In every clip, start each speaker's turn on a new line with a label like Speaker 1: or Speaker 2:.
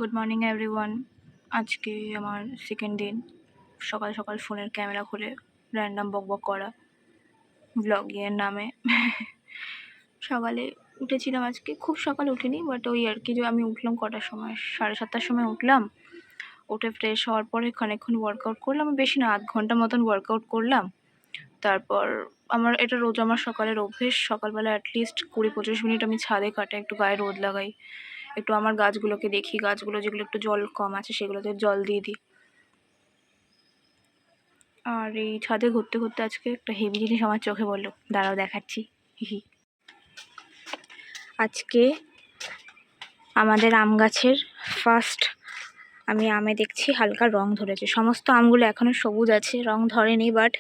Speaker 1: Good morning everyone. আজকে আমার second দিন। সকাল সকাল ফোনের ক্যামেরা খুলে র্যান্ডাম বকবক করা ব্লগিংয়ের নামে। সকালে উঠেছিলাম, আজকে খুব সকালে উঠিনি, বাট ওই আর কি, যে আমি উঠলাম কটার সময়, 7:30টার সময় উঠলাম। উঠে ফ্রেশ হওয়ার পরে খানিকক্ষণ ওয়ার্কআউট করলাম, বেশি না, 1 ঘন্টা মতন ওয়ার্কআউট করলাম। তারপর এটা রোজ আমার সকালের অভ্যেস, সকালবেলা অ্যাটলিস্ট 20-25 মিনিট আমি ছাদে কাটাই, একটু গায়ে রোদ লাগাই, একটু আমার গাছগুলোকে দেখি, গাছগুলো যেগুলো একটু জল কম আছে সেগুলোতে জল দিয়ে দিই। আর এই ছাদে ঘুরতে ঘুরতে আজকে একটা হেভি জিনিস আমার চোখে পড়লো, দাঁড়াও দেখাচ্ছি। আজকে আমাদের আম গাছের ফার্স্ট আমি আমে দেখছি হালকা রং ধরেছে। সমস্ত আমগুলো এখনও সবুজ আছে, রং ধরেনি, বাট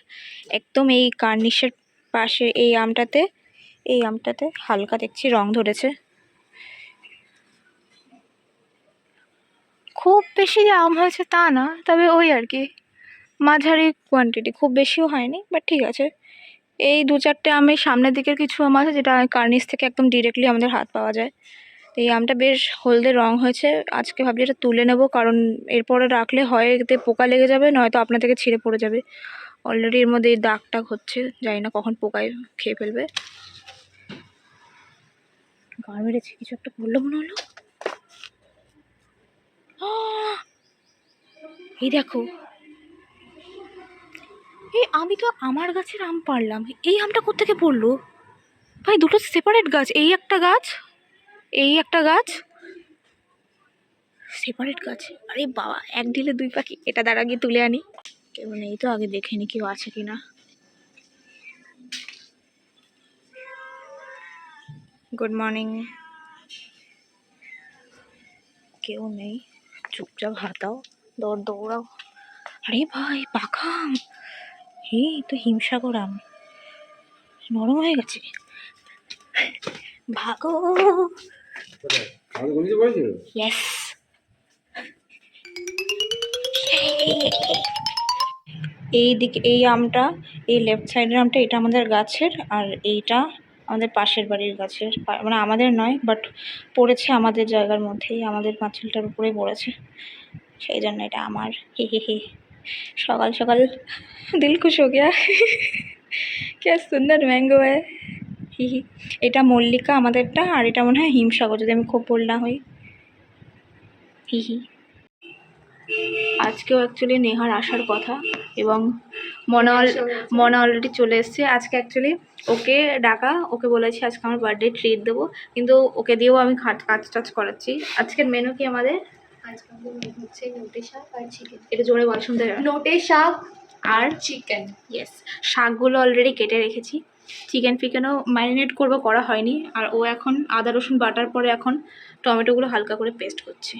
Speaker 1: একদম এই কার্নিশের পাশে এই আমটাতে হালকা দেখছি রং ধরেছে। খুব বেশি যে আম হয়েছে তা না, তবে ওই আর কি মাঝারি কোয়ান্টিটি, খুব বেশিও হয়নি, বাট ঠিক আছে। এই 2-4টে আমের সামনের দিকের কিছু আম আছে যেটা কার্নিশ থেকে একদম ডিরেক্টলি আমাদের হাত পাওয়া যায়। তো এই আমটা বেশ হলদে রং হয়েছে। আজকে ভাবছি এটা তুলে নেব, কারণ এরপরে রাখলে হয় এতে পোকা লেগে যাবে, নয়তো আপনার থেকে ছিঁড়ে পড়ে যাবে। অলরেডি এর মধ্যে এই দাগ টাগ হচ্ছে, জানি না কখন পোকায় খেয়ে ফেলবে। গান মেরেছে, কিছু একটা বললো মনে হলো। এই দেখো, আমি তো আমার গাছের আম পারলাম, এই আমটা কোত্থেকে পড়লো ভাই? দুটো সেপারেট গাছ, এই একটা গাছ, এই একটা গাছ, সেপারেট গাছ। আরে বাবা, এক ঢিলে 2 পাখি। এটা দ্বারা গিয়ে তুলে আনি। কেউ নেই তো, আগে দেখে নি কেউ আছে কিনা। Good morning. কেউ নেই, চুপচাপ হাতাও, দৌড়াও। আরে ভাই, পাখা আম, এই তো হিমসাগর আম, নরম হয়ে গেছে। ভাগো। ইয়েস। এই দিকে এই আমটা, এই লেফট সাইডের আমটা, এটা আমাদের গাছের, আর এইটা আমাদের পাশের বাড়ির গাছের, মানে আমাদের নয়, বাট পড়েছে আমাদের জায়গার মধ্যেই, আমাদের পাঁচিলটার উপরেই পড়েছে, সেই জন্য এটা আমার। হে হে হে, সকাল সকাল দিল খুশ হো গয়া। কে সুন্দর ম্যাঙ্গো হ্যায়। হি হি। এটা মল্লিকা আমাদেরটা, আর এটা মনে হয় হিমসাগর, যদি আমি খুব ভুল না হই। হি হি। আজকেও অ্যাকচুয়ালি নেহার আসার কথা, এবং মনে অলরেডি চলে এসছে। আজকে অ্যাকচুয়ালি ওকে ডাকা, ওকে বলেছি আজকে আমার বার্থডে ট্রিট দেবো, কিন্তু ওকে দিয়েও আমি কাজ টাজ করাচ্ছি। আজকের মেনু কি আমাদের?
Speaker 2: আজকে হচ্ছে নোটে শাক আর চিকেন।
Speaker 1: এটা জোরে বল, শুনতে হবে।
Speaker 2: নোটে শাক আর চিকেন।
Speaker 1: ইয়েস, শাকগুলো অলরেডি কেটে রেখেছি, চিকেনও ম্যারিনেট করবো, করা হয়নি। আর ও এখন আদা রসুন বাটার পরে এখন টমেটোগুলো হালকা করে পেস্ট করছে।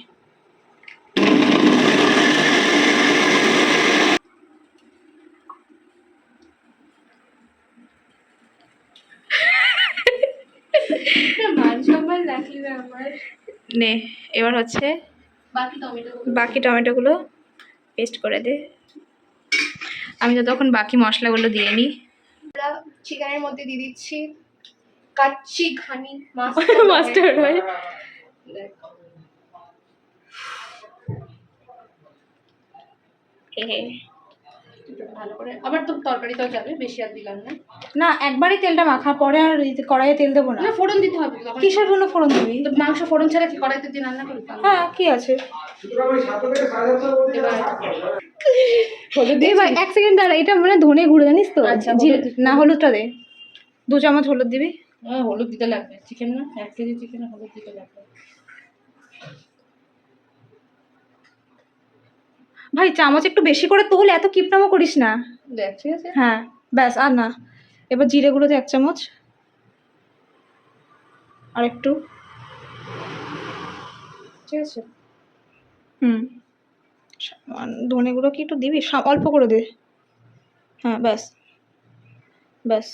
Speaker 1: নে, এবার হচ্ছে বাকি টমেটোগুলো পেস্ট করে দে। আমি তো তখন বাকি মশলাগুলো দিয়ে নিই।
Speaker 2: চিকেনের মধ্যে দিয়ে দিচ্ছি কাচ্চি ঘানি
Speaker 1: মাস্টার্ড অয়েল।
Speaker 2: ভালো করে আবার তো তরকারিটাও যাবে, বেশি আর দিলাম না।
Speaker 1: না, একবারই তেলটা মাখা, পরে আর কড়াইয়ে তেল দেবো না।
Speaker 2: ফোড়ন দিতে হবে।
Speaker 1: কিসের জন্য ফোড়ন দিবি?
Speaker 2: মাংস ফোড়ন ছাড়া কি কড়াইতে দিয়ে রান্না করবি?
Speaker 1: হ্যাঁ, কি আছে। হলুদ দিয়ে ভাই, 1 সেকেন্ড দাঁড়া, এটা মানে ধনে গুঁড়ো জানিস তো।
Speaker 2: আচ্ছা,
Speaker 1: না, হলুদটা দে, 2 চামচ হলুদ দিবি।
Speaker 2: হ্যাঁ, হলুদ দিতে লাগবে, চিকেন না 1 কেজি চিকেনে হলুদ দিতে লাগবে।
Speaker 1: ভাই চামচ একটু বেশি করে তোল, এত কিপটামো করিস না।
Speaker 2: দেখ, ঠিক আছে।
Speaker 1: হ্যাঁ ব্যাস, আর না। এবার জিরে গুঁড়ো দে 1 চামচ, আর একটু,
Speaker 2: ঠিক আছে।
Speaker 1: ধনে গুঁড়ো কি একটু দিবি, অল্প করে দে। হ্যাঁ ব্যাস ব্যাস।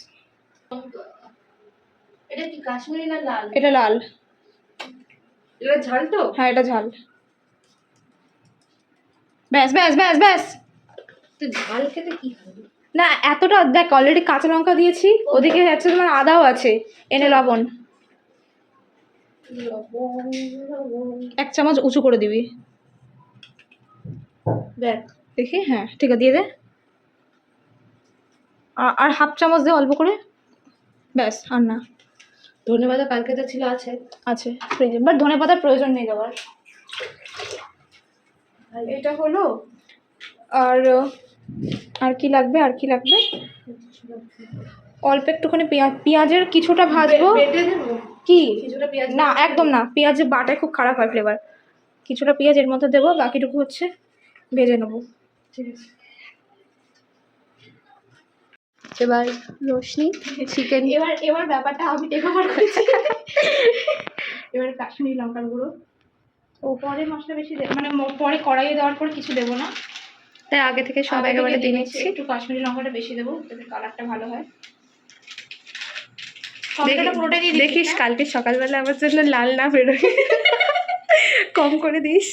Speaker 2: এটা কি কাশ্মীরি না লাল?
Speaker 1: এটা লাল।
Speaker 2: এটা ঝাল তো?
Speaker 1: হ্যাঁ, এটা ঝাল। ব্যাস ব্যাস ব্যাস ব্যাস।
Speaker 2: তো ঝাল খেতে কি হবে
Speaker 1: না, এতটা দেখ, অলরেডি কাঁচা লঙ্কা দিয়েছি, ওদিকে হচ্ছে তোমার আদাও আছে, এনে লবণ। 1 চামচ উঁচু করে দিবি।
Speaker 2: দেখ
Speaker 1: দেখি, হ্যাঁ ঠিক আছে, দিয়ে দে। আর 1/2 চামচ দে অল্প করে, ব্যাস আর না।
Speaker 2: ধন্যবাদ, কালকে তো ছিল, আছে
Speaker 1: আছে ফ্রিজে, বাট ধনে পাতার প্রয়োজন নেই দেওয়ার। এটা হলো। আর আর কি লাগবে, আর কি লাগবে, অল্প একটুখানি পেঁয়াজের কিছুটা ভাজবো।
Speaker 2: বেটে দেবো
Speaker 1: কি
Speaker 2: কিছুটা পেঁয়াজ?
Speaker 1: না, একদম না, পেঁয়াজের বাটায় খুব খারাপ হয় ফ্লেভার। কিছুটা পেঁয়াজ এর মধ্যে দেবো, বাকিটুকু হচ্ছে ভেজে নেবো।
Speaker 2: ঠিক আছে। এবার রোশনি চিকেন,
Speaker 1: এবার ব্যাপারটা আমি টেক ওভার করছি। এবার কাশ্মীরি লঙ্কার গুঁড়ো, ও পরে মশলা বেশি মানে পরে কড়াইয়ে দেওয়ার পর কিছু দেবো না,
Speaker 2: তাই আগে থেকে সব
Speaker 1: আগে
Speaker 2: একেবারে
Speaker 1: থেকে
Speaker 2: দিয়ে
Speaker 1: দিয়েছি।
Speaker 2: নিচ্ছি।
Speaker 1: একটু কাশ্মীরি লঙ্কাটা বেশি দেবো, যাতে কালারটা ভালো হয়। টমেটোটা পুরোটাই দিয়ে দিচ্ছি,
Speaker 2: দেখিস
Speaker 1: হ্যাঁ?
Speaker 2: কালকে সকালবেলা আমার জন্য লাল না বেরোয়, কম করে দিস।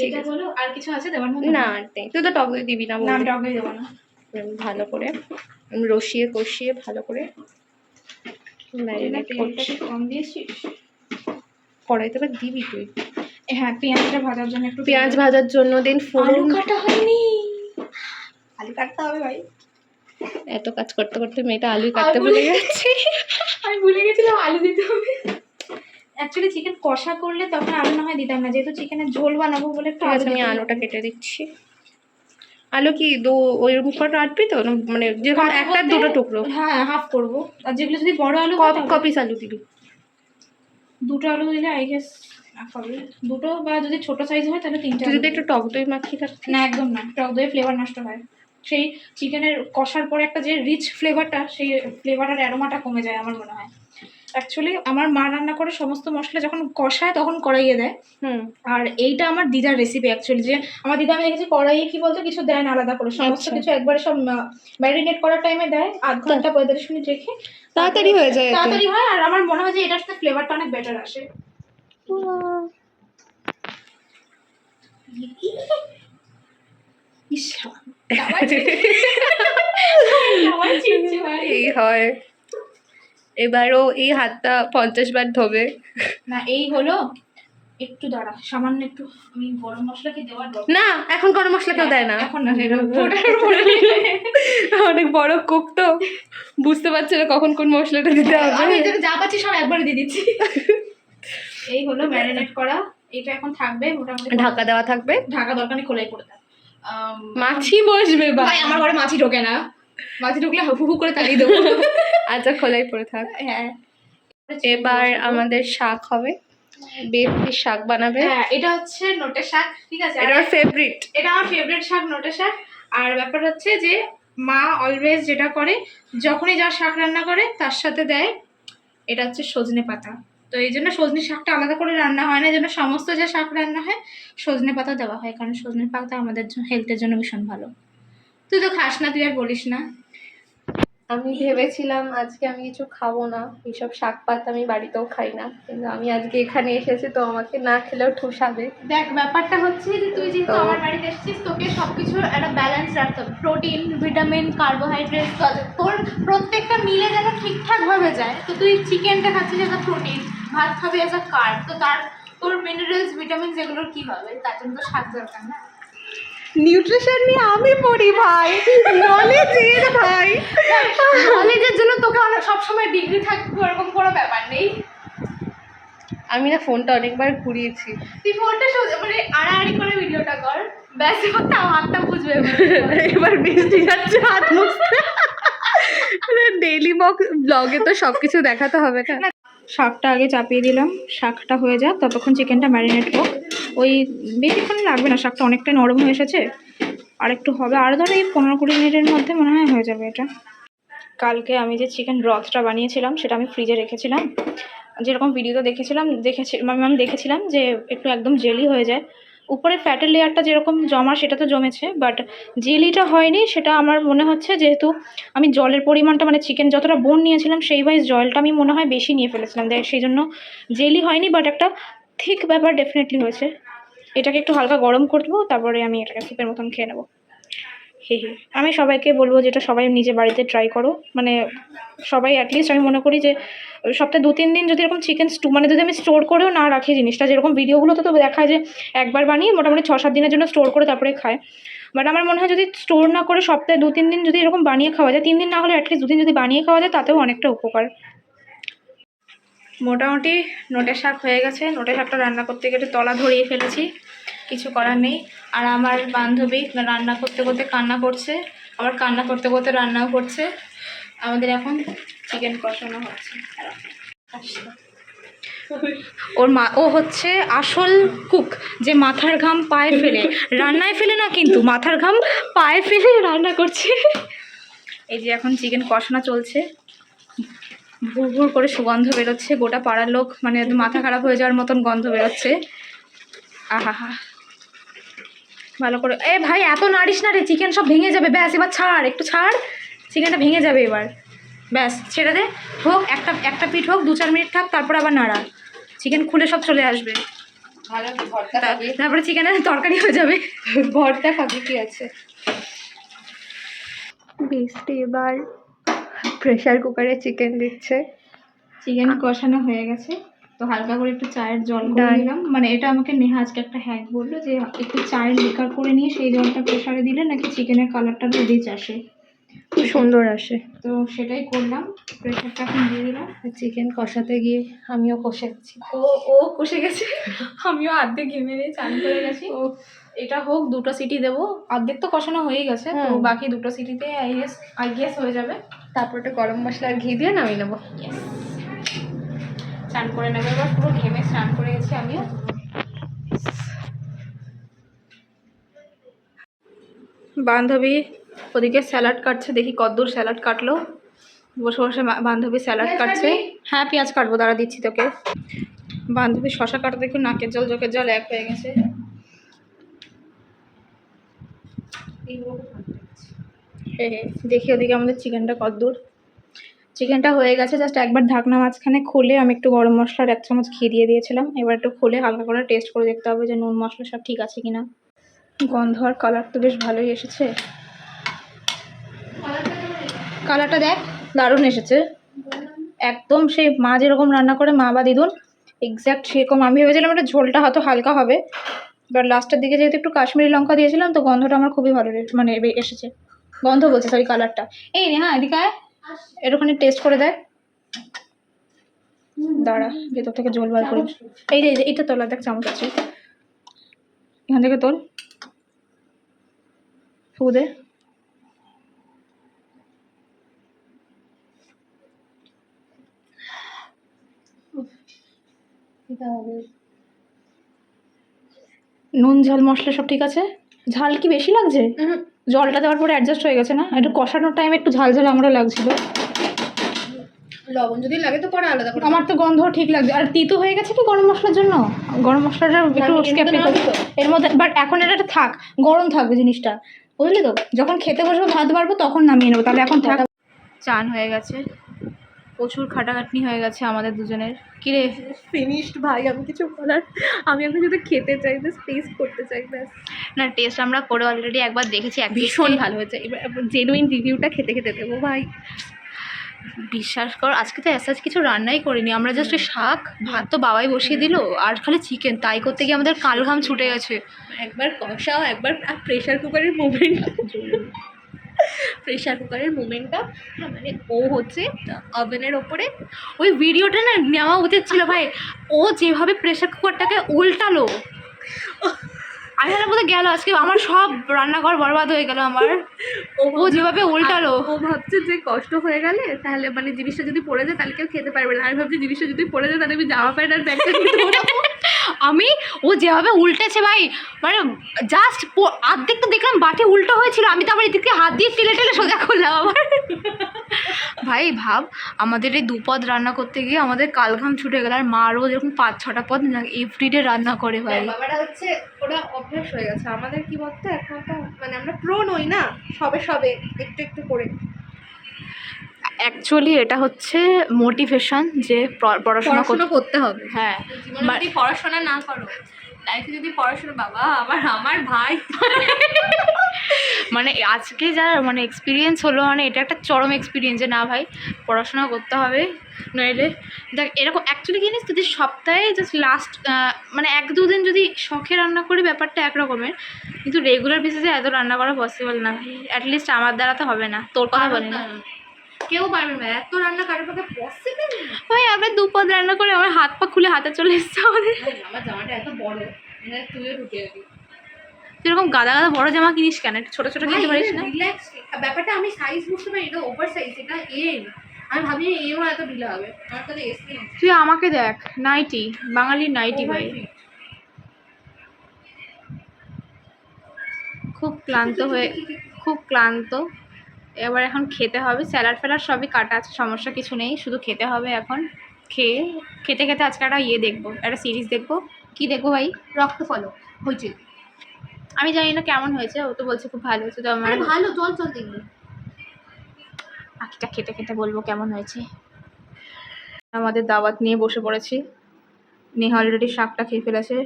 Speaker 1: এটা হলো, আর কিছু আছে দেওয়ার মতো?
Speaker 2: না আর নেই, তুই তো টক দই দিবি না
Speaker 1: না, আমি
Speaker 2: বললি।
Speaker 1: টক দই দেবো না।
Speaker 2: ভালো করে রসিয়ে কষিয়ে ভালো করে ম্যারিনেট করছি।
Speaker 1: তেলটা কম দিয়েছিস?
Speaker 2: কড়াইতে এবার দিবি তুই।
Speaker 1: হ্যাঁ, পেঁয়াজটা ভাজার জন্য একটু
Speaker 2: পেঁয়াজ ভাজার জন্য দিন
Speaker 1: আলু
Speaker 2: ফোড়ন।
Speaker 1: কাটা হয়নি, আলু কাটতে হবে ভাই।
Speaker 2: এত কাজ করতে করতে মেয়েটা আলুই কাটতে ভুলে গেছে।
Speaker 1: আমি ভুলে গেছিলাম আলু দিতে হবে। অ্যাকচুয়ালি চিকেন কষা করলে তখন আলু না হয় দিতাম না, যেহেতু চিকেনের ঝোল বানাবো বলে একটু
Speaker 2: ঠিক
Speaker 1: আলু
Speaker 2: আছে, আমি
Speaker 1: দিতে হবে।
Speaker 2: আলুটা কেটে দিচ্ছি। আলু কি ওইরকম করে কাটবি তো, মানে যেরকম
Speaker 1: কাটা
Speaker 2: একটা
Speaker 1: বলতে,
Speaker 2: দুটো টুকরো?
Speaker 1: হ্যাঁ হাফ করবো। আর যেগুলো যদি বড় আলু হয় তাহলে
Speaker 2: কপিস আলু দিবি?
Speaker 1: 2টো আলু দিলে আই গেস হবে। 2টো, বা যদি ছোট সাইজ হয় তাহলে 3টে
Speaker 2: তুই
Speaker 1: আলু
Speaker 2: যদি একটু টক দই মাখিয়ে থাকতিস।
Speaker 1: না, একদম না, টক দই ফ্লেভার নষ্ট হয়। সেই চিকেনের কষার পরে একটা যে রিচ ফ্লেভারটা, সেই ফ্লেভারের অ্যারোমাটা কমে যায় আমার মনে হয়। অ্যাকচুয়ালি আমার মা রান্না করে সমস্ত মশলা যখন কষায় তখন কড়াইয়ে দেয়। আর এইটা আমার দিদার রেসিপি অ্যাকচুয়ালি, যে আমার দিদা আমি দেখেছি কড়াইয়ে কি বলতো কিছু দেয় না আলাদা করে, সমস্ত কিছু একবারে সব ম্যারিনেট করার টাইমে দেয়, 1/2 ঘন্টা 45 মিনিট রেখে
Speaker 2: তাড়াতাড়ি হয়ে যায়,
Speaker 1: তাড়াতাড়ি হয়। আর আমার মনে হয় যে এটার সাথে ফ্লেভারটা অনেক বেটার আসে।
Speaker 2: এই হয়, এবারও এই হাতটা 50 বার ধোবে
Speaker 1: না, এই হলো। একটু দাঁড়া, সামান্য একটু আমি গরম মশলা কি দেওয়ার দরকার?
Speaker 2: না, এখন গরম মশলা কেউ দেয় না,
Speaker 1: এখন না, সেটা ফোটার পরে
Speaker 2: অনেক বড় কুক তো বুঝতে পারছে না কখন কোন মশলাটা দিতে হবে।
Speaker 1: আমি এটাতে যা পাচ্ছি সব একবারে দিয়ে দিচ্ছি। এই হলো ম্যারিনেট করা, এটা এখন থাকবে মোটামুটি।
Speaker 2: ঢাকা দেওয়া থাকবে,
Speaker 1: ঢাকা দরকার নেই, খোলাই পড়ে থাক।
Speaker 2: মাছি বসবে
Speaker 1: ভাই আমার ঘরে মাছি ঢোকে না, মাছি ঢুকলে হু হু করে তাড়িয়ে দেবো।
Speaker 2: আচ্ছা, খোলাই পড়ে থাক।
Speaker 1: হ্যাঁ,
Speaker 2: এবার আমাদের শাক হবে, বেগুনের শাক বানাবে।
Speaker 1: হ্যাঁ, এটা হচ্ছে নোটে শাক, ঠিক আছে?
Speaker 2: এটা আমার ফেভারিট,
Speaker 1: এটা আমার ফেভারিট শাক, নোটে শাক। আর ব্যাপার হচ্ছে যে মা অলওয়েজ যেটা করে, যখনই যা শাক রান্না করে তার সাথে দেয়, এটা হচ্ছে সজনে পাতা। তো এই জন্য সজনে শাকটা আলাদা করে রান্না হয় না, এই জন্য সমস্ত যে শাক রান্না হয় সজনে পাতা দেওয়া হয়, কারণ সজনে পাতা আমাদের হেলথের জন্য ভীষণ ভালো। তুই তো খাস না, তুই আর বলিস না।
Speaker 2: আমি ভেবেছিলাম আজকে আমি কিছু খাবো না, এইসব শাক পাতা আমি বাড়িতেও খাই না, কিন্তু আমি আজকে এখানে এসেছি তো আমাকে না খেলেও ঠুসাবে।
Speaker 1: দেখ, ব্যাপারটা হচ্ছে যে তুই যেহেতু আমার বাড়িতে এসেছিস, তোকে সবকিছু একটা ব্যালেন্স রাখতে হবে। প্রোটিন, ভিটামিন, কার্বোহাইড্রেট, তোর প্রত্যেকটা মিলে যেন ঠিকঠাকভাবে যায়। তো তুই চিকেনটা খাচ্ছিস এজ আ প্রোটিন, ভাত খাবি এজ আ কার্ব, তো তোর মিনারেলস, ভিটামিন যেগুলোর কী হবে, তার জন্য তো শাক দরকার না।
Speaker 2: নিউট্রিশন নিয়ে আমি পড়ি ভাই, নলেজের ভাই,
Speaker 1: কলেজের জন্য তোকে অনেক সবসময় ডিগ্রি থাকবে এরকম কোনো ব্যাপার নেই।
Speaker 2: আমি না ফোনটা অনেকবার ঘুরিয়েছি।
Speaker 1: তুই ফোনটা মানে আড়াআড়ি করে ভিডিওটা কর, ব্যাস, এবার তাও হাতটা বুঝবে।
Speaker 2: এবার বৃষ্টি যাচ্ছে হাত মুছতে, ডেইলি ব্লগে তো সবকিছু দেখাতে হবে না।
Speaker 1: শাকটা আগে চাপিয়ে দিলাম, শাকটা হয়ে যাক, ততক্ষণ চিকেনটা ম্যারিনেট হোক। ওই বেশিক্ষণ লাগবে না, শাকটা অনেকটাই নরম হয়ে এসেছে, আর একটু হবে, আর ধরো এই 15-20 মিনিটের মধ্যে মনে হয় হয়ে যাবে এটা। কালকে আমি যে চিকেন ব্রথটা বানিয়েছিলাম সেটা আমি ফ্রিজে রেখেছিলাম, যেরকম ভিডিওতে আমি দেখেছিলাম যে একটু একদম জেলি হয়ে যায়, উপরে ফ্যাটের লেয়ারটা যেরকম জমা সেটা তো জমেছে, বাট জেলিটা হয়নি। সেটা আমার মনে হচ্ছে যেহেতু আমি জলের পরিমাণটা, মানে চিকেন যতটা বোন নিয়েছিলাম সেই ওয়াইজ জলটা আমি মনে হয় বেশি নিয়ে ফেলেছিলাম, সেই জন্য জেলি হয়নি, বাট একটা থিক ব্যাপার ডেফিনেটলি হয়েছে। এটাকে একটু হালকা গরম করবো, তারপরে আমি এটাকে স্যুপের মতন খেয়ে নেবো। হে হে, আমি সবাইকে বলবো যেটা সবাই নিজে বাড়িতে ট্রাই করো, মানে সবাই অ্যাটলিস্ট আমি মনে করি যে সপ্তাহে 2-3 দিন যদি এরকম চিকেন স্টু মানে যদি আমি স্টোর করেও না রাখি জিনিসটা, যেরকম ভিডিওগুলোতে তো দেখায় যে একবার বানিয়ে মোটামুটি 6-7 দিনের জন্য স্টোর করে তারপরে খায়, বাট আমার মনে হয় যদি স্টোর না করে সপ্তাহে 2-3 দিন যদি এরকম বানিয়ে খাওয়া যায়, 3 দিন না হলে অ্যাটলিস্ট 2 দিন যদি বানিয়ে খাওয়া যায় তাতেও অনেকটা উপকার। মোটামুটি নোটের শাক হয়ে গেছে, নোটের শাকটা রান্না করতে গিয়ে তলা ধরিয়ে ফেলেছি, কিছু করার নেই। আর আমার বান্ধবী রান্না করতে করতে কান্না করছে, আবার কান্না করতে করতে রান্নাও করছে। আমাদের এখন চিকেন কষানো হচ্ছে। ও হচ্ছে আসল কুক, যে মাথার ঘাম পায়ে ফেলে রান্নায় ফেলে না, কিন্তু মাথার ঘাম পায়ে ফেলে রান্না করছে। এই যে এখন চিকেন কষানো চলছে, ভুর ভুর করে সুগন্ধ বেরোচ্ছে, গোটা পাড়ার লোক মানে মাথা খারাপ হয়ে যাওয়ার মতন গন্ধ বেরোচ্ছে। আহা হা, ভালো করে। এ ভাই এত নাড়িস না রে, চিকেন সব ভেঙে যাবে। ব্যাস এবার ছাড়, একটু ছাড়, চিকেনটা ভেঙে যাবে এবার। ব্যাস ছেড়ে দে, হোক একটা পিঠ হোক, 2-4 মিনিট থাক, তারপর আবার নাড়া, চিকেন খুলে সব চলে আসবে। তারপরে চিকেনের তরকারি হয়ে যাবে।
Speaker 2: ভর্তা খাবি কি আছে। বৃষ্টি এবার প্রেসার কুকারে চিকেন দিচ্ছে।
Speaker 1: চিকেন কষানো হয়ে গেছে, তো হালকা করে একটু চায়ের জল করে
Speaker 2: ডান।
Speaker 1: নিলাম। মানে এটা আমাকে নেহা আজকে একটা হ্যাক বললো যে একটু চায়ের লিকার করে নিয়ে সেই জলটা প্রেসারে দিলে নাকি চিকেনের কালারটা রিচ আসে,
Speaker 2: খুব সুন্দর আসে।
Speaker 1: তো সেটাই করলাম, প্রেসারটা এখন দিয়ে দিলাম।
Speaker 2: চিকেন কষাতে গিয়ে আমিও কষে গেছি।
Speaker 1: ও কষে গেছে, আমিও অর্ধেক ঘেমে দিয়ে চান করে গেছি। এটা হোক, 2টো সিটি দেবো, অর্ধেক তো কষানো হয়েই গেছে, তো বাকি 2টো সিটিতে আই গেস হয়ে যাবে।
Speaker 2: তারপর একটা গরম মশলা আর ঘি দিয়ে নামিয়ে নেবো।
Speaker 1: চান করে নেবো এবার, পুরো ঘেমে স্নান করে গেছি আমিও। বান্ধবী ওদিকে স্যালাড কাটছে, দেখি কতদূর স্যালাড কাটলো। বসে বসে বান্ধবী স্যালাড কাটছে। হ্যাঁ পেঁয়াজ কাটবো, দাঁড়া দিচ্ছি তোকে। বান্ধবী শশা কাটা দেখি নাকের জল চোখের জল এক হয়ে গেছে। দেখি ওদিকে আমাদের চিকেনটা কতদূর। চিকেনটা হয়ে গেছে, জাস্ট একবার ঢাকনা মাঝখানে খুলে আমি একটু গরম মশলার 1 চামচ ঘি দিয়ে দিয়েছিলাম। এবার একটু খুলে হালকা করে টেস্ট করে দেখতে হবে যে নুন মশলা সব ঠিক আছে কিনা। গন্ধ আর কালার তো বেশ ভালোই এসেছে। কালারটা দেখ, দারুণ এসেছে একদম, সেই মা যেরকম রান্না করে, মা বা দিদুন এক্স্যাক্ট সেরকম। আমি ভেবেছিলাম এটা ঝোলটা হয়তো হালকা হবে, বাট লাস্টের দিকে যেহেতু একটু কাশ্মীরি লঙ্কা দিয়েছিলাম, তো গন্ধটা আমার খুবই ভালো মানে এসেছে। গন্ধ বলছে, সরি কালারটা। এই রে হ্যাঁ এদিকে আয়, এরকম টেস্ট করে দেখ। দাঁড়া ভেতর থেকে জল বার করি। এই যে এইটা তোলা দেখ, চামচ আছে এখান থেকে তোল, ফু দে। নুন ঝাল মশলা সব ঠিক আছে? ঝাল কি বেশি লাগছে? জলটা দেওয়ার পরে অ্যাডজাস্ট হয়ে গেছে না? একটু কষানোর টাইম একটু ঝাল ঝাল আমরা লাগছিল।
Speaker 2: লবণ যদি লাগে তো পরে আলাদা করে।
Speaker 1: আমার তো গন্ধ ঠিক লাগছে। আর তিতো হয়ে গেছে কি গরম মশলার জন্য? গরম মশলাটা একটু স্ক্যাপটিক্যাল এর মধ্যে, বাট এখন এটা থাক, গরম থাকবে জিনিসটা, বুঝলি তো? যখন খেতে বসবো ভাত বাড়বো তখন নামিয়ে নেবো, তাহলে এখন থাক। চান হয়ে গেছে, প্রচুর খাটাখাটনি হয়ে গেছে আমাদের দুজনের। কিরে
Speaker 2: ফিনিশড ভাই, আমি কিছু বলার, আমি এখন যদি খেতে চাই ব্যাস টেস্ট করতে চাই ব্যাস।
Speaker 1: না টেস্ট আমরা করে অলরেডি একবার দেখেছি,
Speaker 2: ভীষণ ভালো হয়েছে। এবার জেনুইন রিভিউটা খেতে খেতে দেবো ভাই।
Speaker 1: বিশ্বাস কর আজকে তো অ্যাসাজ কিছু রান্নাই করিনি আমরা, জাস্ট শাক ভাত তো বাবাই বসিয়ে দিল, আর খালি চিকেন, তাই করতে গিয়ে আমাদের কাল ঘাম ছুটে গেছে।
Speaker 2: একবার কষাও, একবার প্রেশার কুকারের মুভমেন্টটা মানে ও হচ্ছে ওভেনের ওপরে।
Speaker 1: ওই ভিডিওটা না নেওয়া উচিত ছিল ভাই, ও যেভাবে প্রেশার কুকারটাকে উল্টালো, আমি ভাবলাম বোধহয় গেল আজকে আমার সব রান্নাঘর বরবাদ হয়ে গেল আমার। ও যেভাবে উল্টালো,
Speaker 2: ও ভাবছে যে কষ্ট হয়ে গেলে তাহলে মানে জিনিসটা যদি পড়ে যায় তাহলে কেউ খেতে পারবে না। আমি ভাবছি জিনিসটা যদি পড়ে যায় তাহলে আমি জামা প্যান্ট আর ব্যাগটা
Speaker 1: আমি ও যেভাবে উল্টেছে ভাই, মানে জাস্ট অর্ধেক তো দেখলাম বাটি উল্টো হয়েছিল, আমি তো আবার এদিকে হাত দিয়ে টেলে টেলে সোজা করলাম আবার। ভাই ভাব আমাদের এই 2 পদ রান্না করতে গিয়ে আমাদের কালঘাম ছুটে গেল, আর মারও যেরকম 5-6টা পদ এভরিডে রান্না করে ভাই।
Speaker 2: বাবারা হচ্ছে ওরা অভ্যাস হয়ে গেছে, আমাদের কি বলতো এখন তো মানে আমরা প্রো নই না, সবে একটু একটু করে।
Speaker 1: অ্যাকচুয়ালি এটা হচ্ছে মোটিভেশন যে পড়াশোনা
Speaker 2: করতে হবে।
Speaker 1: হ্যাঁ,
Speaker 2: যদি পড়াশোনা না করো লাইফে, যদি পড়াশোনা, বাবা আমার ভাই
Speaker 1: মানে আজকে যা মানে এক্সপিরিয়েন্স হলো, মানে এটা একটা চরম এক্সপিরিয়েন্স যে না ভাই পড়াশোনা করতে হবে, নইলে দেখ এরকম অ্যাকচুয়ালি কি জানিস তো, যে সপ্তাহে জাস্ট লাস্ট মানে 1-2 দিন যদি শখে রান্না করি ব্যাপারটা একরকমের, কিন্তু রেগুলার বেসিসে এত রান্না করা পসিবল না ভাই, অ্যাটলিস্ট আমার দ্বারা তো হবে না, তোর কথা বলি না।
Speaker 2: কেউ পারবে না, এত রান্না কারোর পক্ষে পসিবল না।
Speaker 1: ভাই আমরা 2 পদ রান্না করে আমার হাত পা খুলে হাতে চলে এসছে আমাদের।
Speaker 2: আমার জামাটা এত বড়, মানে তুইও ঢুকে যাবি।
Speaker 1: যেরকম গাদা গাদা বড় জামা কিনিস কেন, একটু ছোট ছোট কিনতে পারিস না?
Speaker 2: রিল্যাক্স, ব্যাপারটা আমি সাইজ বুঝতে পারি, এটা ওভার সাইজ, এটা এম। আমি ভাবি এও এত ঢিলা হবে, আমার কাছে এস নেই।
Speaker 1: তুই আমাকে দেখ, নাইটি, বাঙালির নাইটি ভাই। খুব ক্লান্ত। এবার এখন খেতে হবে, স্যালাড ফ্যালাড সবই কাটা আছে, সমস্যা কিছু নেই, শুধু খেতে হবে এখন। খেতে খেতে আজকে একটা দেখবো, একটা সিরিজ দেখবো। কি দেখবো ভাই?
Speaker 2: রক্ত ফলো হয়েছে।
Speaker 1: আমি জানি না কেমন হয়েছে, ও তো বলছে খুব ভালো হয়েছে, তো আমার
Speaker 2: ভালো, চল দেখবি।
Speaker 1: বাকিটা খেতে খেতে বলবো কেমন হয়েছে। আমাদের দাওয়াত নিয়ে বসে পড়েছি। নেহা অলরেডি শাকটা খেয়ে ফেলেছে,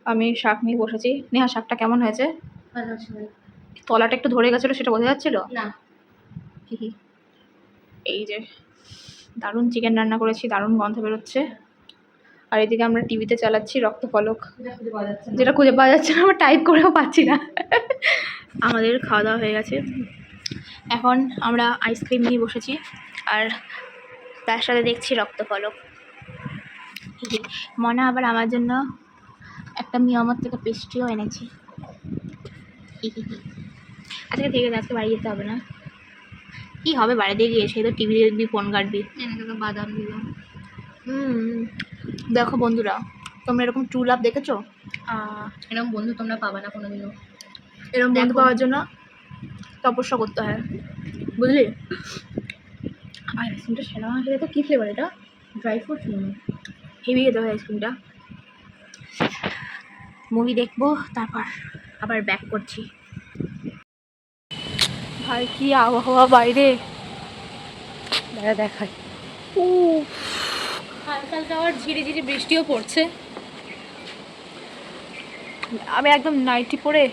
Speaker 1: আমি শাক নিয়ে বসেছি। নেহা শাকটা কেমন হয়েছে?
Speaker 2: ভালো আছে।
Speaker 1: তলাটা একটু ধরে গেছিলো, সেটা বোঝা যাচ্ছিল
Speaker 2: না।
Speaker 1: এই যে দারুণ চিকেন রান্না করেছি, দারুণ গন্ধ বেরোচ্ছে। আর এদিকে আমরা টিভিতে চালাচ্ছি রক্তফলক, যেটা খুঁজে পাওয়া যাচ্ছে না, আমরা টাইপ করেও পাচ্ছি না। আমাদের খাওয়া দাওয়া হয়ে গেছে, এখন আমরা আইসক্রিম নিয়ে বসেছি, আর তার সাথে দেখছি রক্তফলক। মনে আবার আমার জন্য একটা মিয়ামত থেকে পেস্ট্রিও এনেছি। আজকে ঠিক আছে, আজকে বাড়ি যেতে হবে না। কি হবে বাড়িতে গিয়ে, সেই তো টিভি দেখবি, ফোন কাটবি।
Speaker 2: বাদাম দিলাম।
Speaker 1: দেখো বন্ধুরা, তোমরা এরকম ট্রু লাভ দেখেছো?
Speaker 2: এরকম বন্ধু তোমরা পাবে না কোনোদিনও।
Speaker 1: এরকম বন্ধু পাওয়ার জন্য তপস্যা করতে হয়, বুঝলি? আইসক্রিমটা সেরা খেলে তো, কী ফ্লেভার এটা?
Speaker 2: ড্রাই ফ্রুট
Speaker 1: হেভি খেতে হয় আইসক্রিমটা। মুভি দেখবো, তারপর আবার ব্যাক করছি। ভাই কি আবহাওয়া বাইরে,
Speaker 2: দেখাই।
Speaker 1: হালকা হালকা আবার ঝিরিঝিরি বৃষ্টিও পড়ছে। আমি একদম নাইটি পরে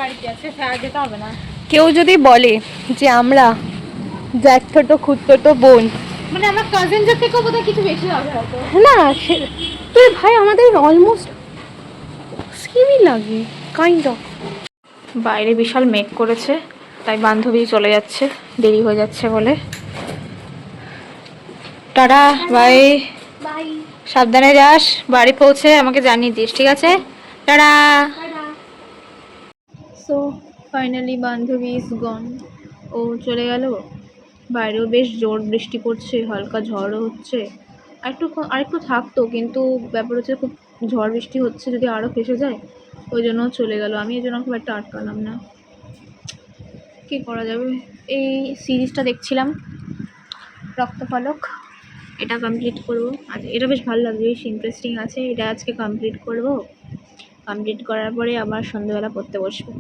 Speaker 1: বাড়িতে আছে, যেতে হবে না।
Speaker 2: কেউ যদি বলে যে আমরা জ্যাঠতো খুঁড়তো বোন,
Speaker 1: মানে আমার কাজিনদের থেকেও বোধহয় কিছু বেশি হবে হয়তো।
Speaker 2: না তুই ভাই আমাদের অলমোস্ট সেমই লাগে কাইন্ড অফ।
Speaker 1: বাইরে বিশাল মেঘ করেছে, তাই বান্ধবী চলে যাচ্ছে, দেরি হয়ে যাচ্ছে বলে। Tata bye.
Speaker 2: বাই।
Speaker 1: সাবধানে যাস, বাড়ি পৌঁছে আমাকে জানিয়ে দিস, ঠিক আছে? টাটা। সো ফাইনালি বান্ধবী ইজ গন, ও চলে গেল। বাইরেও বেশ জোর বৃষ্টি পড়ছে, হালকা ঝড়ও হচ্ছে। আরেকটু থাকতো, কিন্তু ব্যাপার হচ্ছে খুব ঝড় বৃষ্টি হচ্ছে, যদি আরও ফেসে যায়, ওই জন্য চলে গেল। আমি এই জন্য খুব একটা আটকালাম না, কী করা যাবে। এই সিরিজটা দেখছিলাম রক্তফলক, এটা কমপ্লিট করবো আজ। এটা বেশ ভালো লাগছে, বেশ ইন্টারেস্টিং আছে, এটা আজকে কমপ্লিট করবো। কমপ্লিট করার পরে আবার সন্ধ্যেবেলা পড়তে বসবো।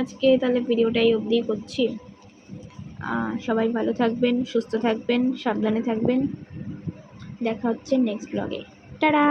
Speaker 1: আজকে তাহলে ভিডিওটাই অবধি করছি। সবাই ভালো থাকবেন, সুস্থ থাকবেন, সাবধানে থাকবেন। দেখা হচ্ছে নেক্সট ব্লগে। টাটা।